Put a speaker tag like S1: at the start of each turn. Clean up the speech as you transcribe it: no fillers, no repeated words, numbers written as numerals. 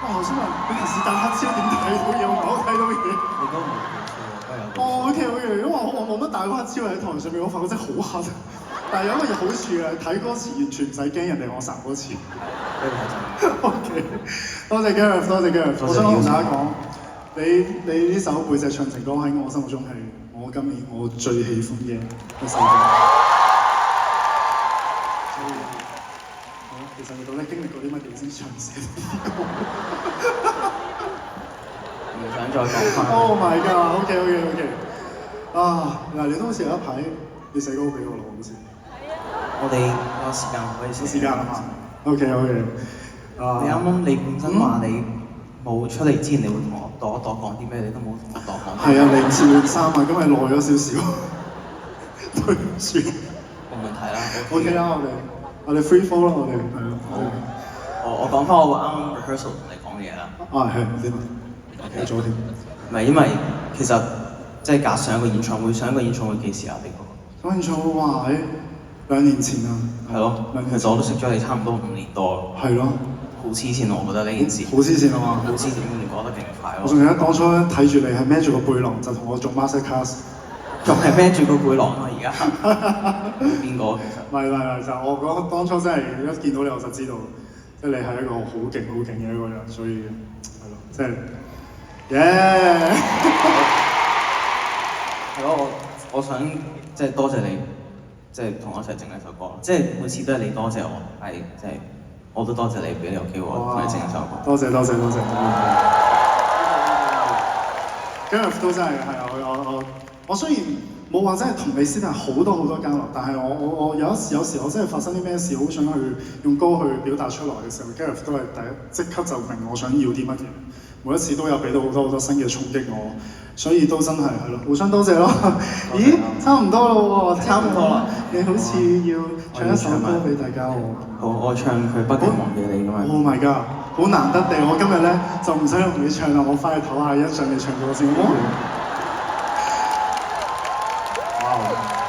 S1: 哇！我想問你平時打黑超點睇到嘢？我唔係好睇到嘢。
S2: 你都冇錯，都有。
S1: 哦，OK，因為我冇乜打過黑超喺台上面，我發覺真係好黑。但係有一個好處啊，睇歌詞完全唔使驚人哋我殺歌詞。
S2: 呢個係真。
S1: OK， 多謝 Gareth， 多謝 Gareth。我想同大家講，你呢首背脊唱情歌喺我心目中係我今年我最喜歡嘅一首歌。其實你到底經歷過啲乜嘢先唱寫呢啲歌？
S2: 唔想再講翻。
S1: Oh my god！OK。啊，嗱，你都好似有一排你寫歌俾我咯，好似。
S2: 我哋有時間可以寫。
S1: 時間啊嘛。OK。
S2: 你啱啱你本身話你冇出嚟之前，你會同我度一度講啲咩？你都冇同我度講。
S1: 係啊，零次換衫啊，今日耐咗少少。對唔住。
S2: 冇問題啦。
S1: OK 啦，我哋 free fall 啦，我哋係咯。
S2: 我講翻我啱啱 rehearsal 同你講嘅嘢啦。
S1: 係點啊？記咗添。
S2: 唔係因為其實即係隔上一個演唱會，上一個演唱會幾時啊？你嗰個？
S1: 演唱會話喺2年前啊。係咯。
S2: 其實我都識咗你差唔多5年多。
S1: 係咯。
S2: 好黐線，我覺得呢件事。
S1: 好黐線啊嘛！
S2: 好黐線，你講得勁快喎。
S1: 我仲記得當初睇住你係孭住個背囊，就同我做 master class。
S2: 仲係孭住個背囊啊！而家邊個其實？
S1: 唔係，就我講當初真係一見到你我就知道，即係你係一個好勁嘅一個人，所以係咯，即係耶！
S2: 係咯，我想即係多謝你，即係同我一齊整呢首歌。即係每次都係你多謝我，係即係我都多謝你俾你有機會同你整一首歌。多謝。
S1: Gareth 都真係啊！我雖然冇話真係同你私底下好多交流，但係我有時我真係發生啲咩事，好想去用歌去表達出來嘅時候 ，Gareth 都係即刻就明我想要啲乜嘢，每一次都有俾到好多新嘅衝擊我，所以都真係咯，互相多謝咯。咦，差唔多咯喎，差唔多啦。你好似要唱一首歌俾大家喎。
S2: 好，我唱佢不敢忘記你㗎嘛。
S1: Oh my god！ 好難得地，我今日咧就唔使同你唱啦，我翻去唞下欣賞你唱歌先，好唔好？哇！